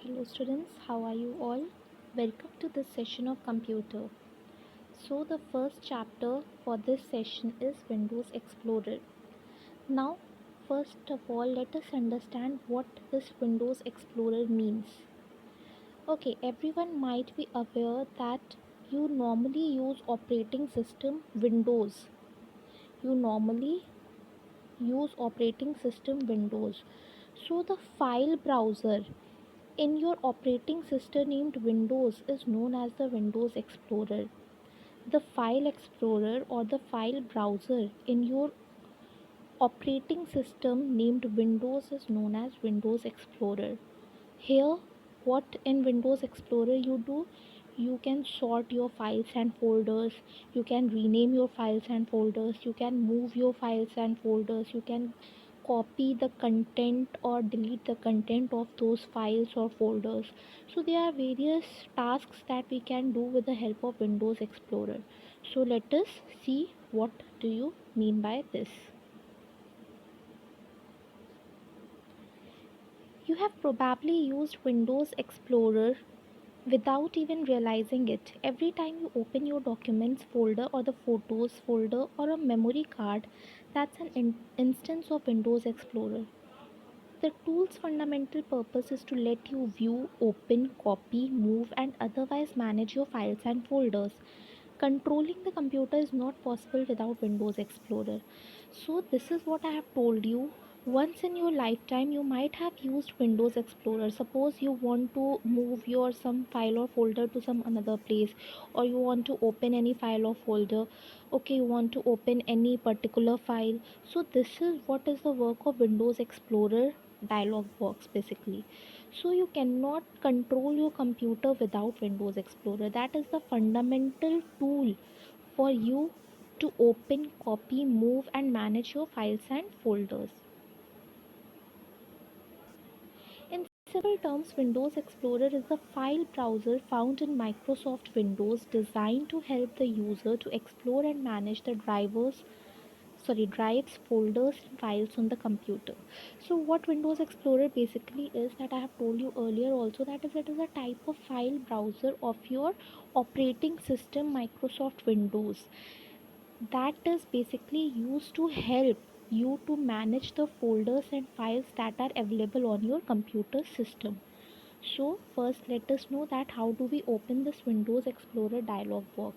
Hello students, how are you all? Welcome to this session of computer. So the first chapter for this session is Windows Explorer. Now, first of all, let us understand what this Windows Explorer means. Okay, everyone might be aware that you normally use operating system Windows. You normally use operating system Windows. So the file browser in your operating system named Windows is known as the Windows Explorer. The file explorer or the file browser in your operating system named Windows is known as Windows Explorer. Here, what in Windows Explorer you do? You can sort your files and folders, you can rename your files and folders, you can move your files and folders, you can copy the content or delete the content of those files or folders. So there are various tasks that we can do with the help of Windows Explorer. So let us see what do you mean by this. You have probably used Windows Explorer without even realizing it. Every time you open your documents folder or the photos folder or a memory card, that's an instance of Windows Explorer. The tool's fundamental purpose is to let you view, open, copy, move, and otherwise manage your files and folders. Controlling the computer is not possible without Windows Explorer. So, this is what I have told you. Once in your lifetime, you might have used Windows Explorer. Suppose you want to move your some file or folder to some another place, or you want to open any file or folder. Okay, you want to open any particular file. So, this is what is the work of Windows Explorer dialog box basically. So you cannot control your computer without Windows Explorer. That is the fundamental tool for you to open, copy, move, and manage your files and folders. In simple terms, Windows Explorer is a file browser found in Microsoft Windows designed to help the user to explore and manage the drives, folders, and files on the computer. So what Windows Explorer basically is, that I have told you earlier also, that is, it is a type of file browser of your operating system Microsoft Windows, that is basically used to help you to manage the folders and files that are available on your computer system. So first let us know that how do we open this Windows Explorer dialog box.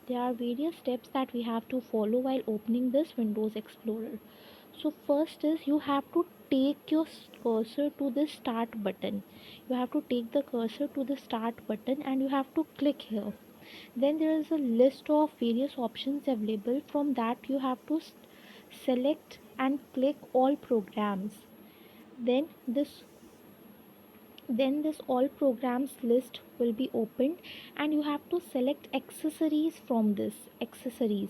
There are various steps that we have to follow while opening this Windows Explorer. So first is you have to take your cursor to the start button. You have to take the cursor to the start button and you have to click here. Then there is a list of various options available. From that you have to select and click all programs. Then this all programs list will be opened and you have to select accessories from this accessories.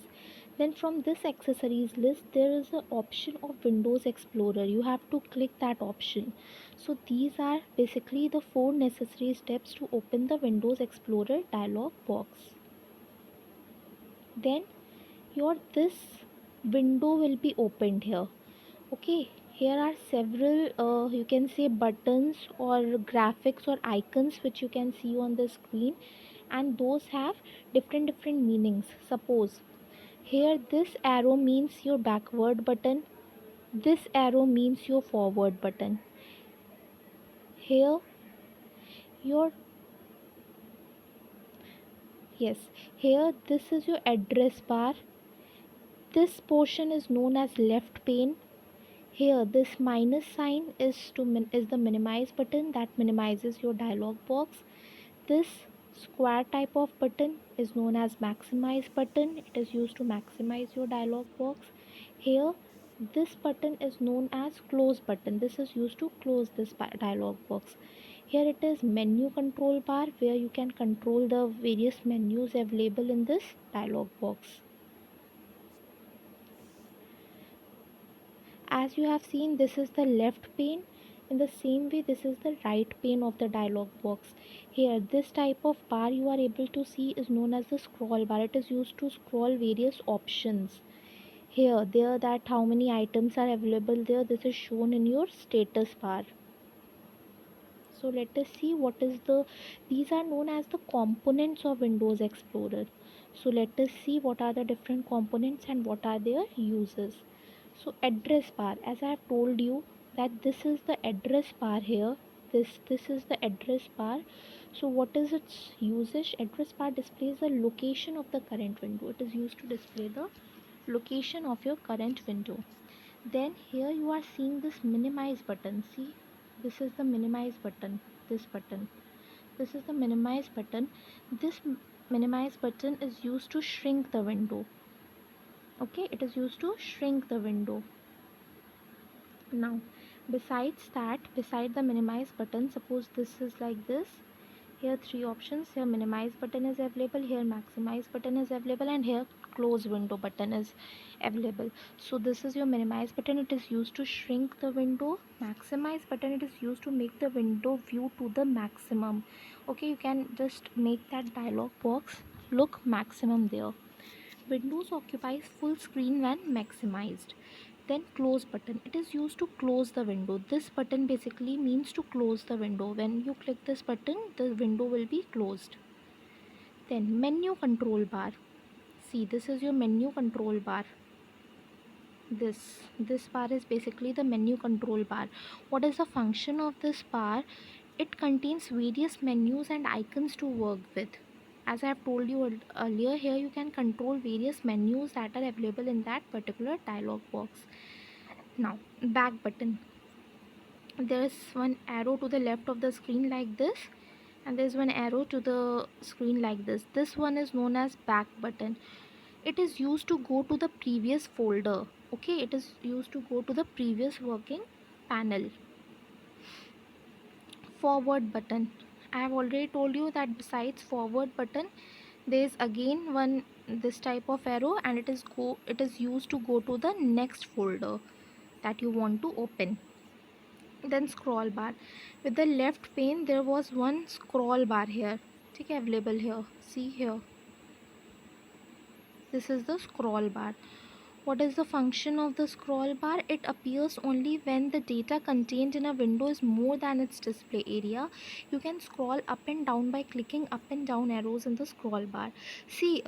Then from this accessories list there is an option of Windows Explorer. You have to click that option. So these are basically the four necessary steps to open the Windows Explorer dialog box. Then your this window will be opened here. Okay, here are several you can say buttons or graphics or icons which you can see on the screen, and those have different meanings. Suppose here this arrow means your backward button, this arrow means your forward button. Here your yes, here this is your address bar. This portion is known as left pane. Here this minus sign is is the minimize button that minimizes your dialog box. This square type of button is known as maximize button. It is used to maximize your dialog box. Here this button is known as close button. This is used to close this dialog box. Here it is menu control bar, where you can control the various menus available in this dialog box. As you have seen, this is the left pane. In the same way, this is the right pane of the dialog box. Here this type of bar you are able to see is known as the scroll bar. It is used to scroll various options. Here there, that how many items are available there, this is shown in your status bar. So let us see what is the, these are known as the components of Windows Explorer. So let us see what are the different components and what are their uses. So address bar, as I have told you that this is the address bar here. This is the address bar. So what is its usage? Address bar displays the location of the current window. It is used to display the location of your current window. Then here you are seeing this minimize button. See, this is the minimize button. This is the minimize button. This minimize button is used to shrink the window. Okay, it is used to shrink the window. Now besides that, beside the minimize button, suppose this is like this. Here three options. Here minimize button is available, here maximize button is available, and here close window button is available. So this is your minimize button. It is used to shrink the window. Maximize button, it is used to make the window view to the maximum. Okay, you can just make that dialog box look maximum there. Windows occupies full screen when maximized. Then close button, it is used to close the window. This button basically means to close the window. When you click this button, the window will be closed. Then menu control bar, see, this is your menu control bar. This bar is basically the menu control bar. What is the function of this bar? It contains various menus and icons to work with. As I have told you earlier, here you can control various menus that are available in that particular dialog box. Now back button, there is one arrow to the left of the screen like this, and there is one arrow to the screen like this. This one is known as back button. It is used to go to the previous folder. Okay, it is used to go to the previous working panel. Forward button, I have already told you that besides forward button, there is again one this type of arrow, and it is used to go to the next folder that you want to open. Then scroll bar, with the left pane there was one scroll bar here. Okay, available here. See here, this is the scroll bar. What is the function of the scroll bar? It appears only when the data contained in a window is more than its display area. You can scroll up and down by clicking up and down arrows in the scroll bar. See,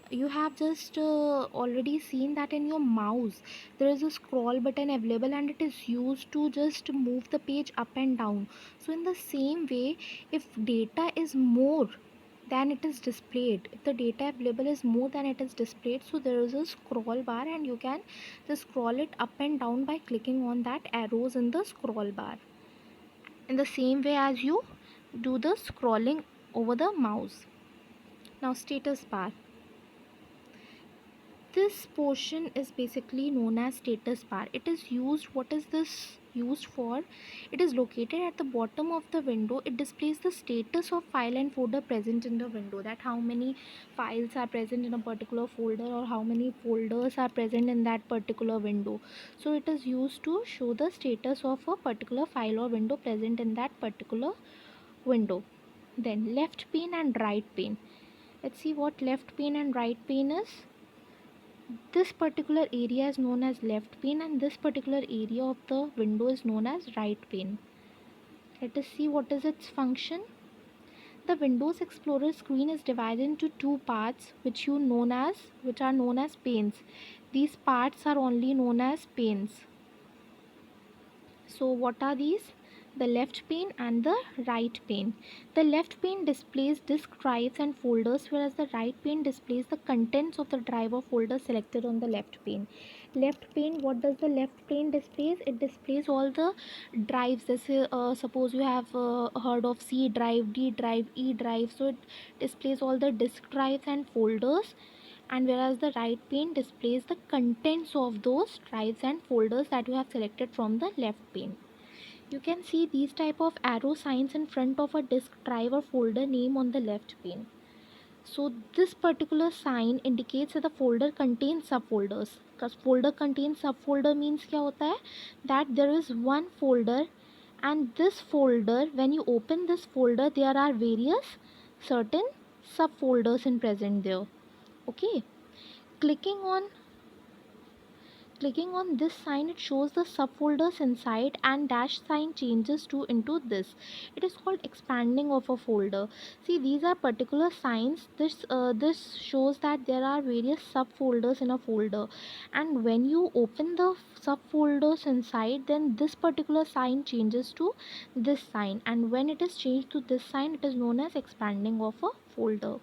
you have just already seen that in your mouse there is a scroll button available, and it is used to just move the page up and down. So in the same way, if data is more than it is displayed, if the data available is more than it is displayed, so there is a scroll bar, and you can just scroll it up and down by clicking on that arrows in the scroll bar, in the same way as you do the scrolling over the mouse. Now status bar, this portion is basically known as status bar. It is used, what is this used for? It is located at the bottom of the window. It displays the status of file and folder present in the window, that how many files are present in a particular folder or how many folders are present in that particular window. So it is used to show the status of a particular file or window present in that particular window. Then left pane and right pane, let's see what left pane and right pane is. This particular area is known as left pane, and this particular area of the window is known as right pane. Let us see what is its function. The Windows Explorer screen is divided into two parts which are known as panes. These parts are only known as panes. So what are these? The left pane and the right pane. The left pane displays disk drives and folders, whereas the right pane displays the contents of the drive or folder selected on the left pane. Left pane, what does the left pane displays? It displays all the drives. This is, suppose you have heard of C drive, D drive, E drive. So it displays all the disk drives and folders, and whereas the right pane displays the contents of those drives and folders that you have selected from the left pane. You can see these type of arrow signs in front of a disk drive or folder name on the left pane. So this particular sign indicates that the folder contains subfolders. Because folder contains subfolder means क्या होता है? That there is one folder, and this folder, when you open this folder, there are various certain subfolders in present there. Okay, clicking on clicking on this sign, it shows the subfolders inside, and dash sign changes to into this. It is called expanding of a folder. See, these are particular signs. This shows that there are various subfolders in a folder, and when you open the subfolders inside, then this particular sign changes to this sign, and when it is changed to this sign, it is known as expanding of a folder.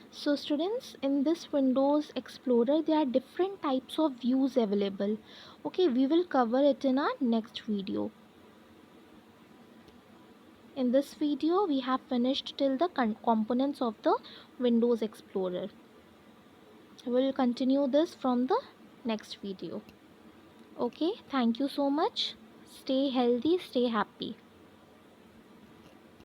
So students, in this Windows Explorer, there are different types of views available. Okay, we will cover it in our next video. In this video, we have finished till the components of the Windows Explorer. We will continue this from the next video. Okay, thank you so much. Stay healthy, stay happy.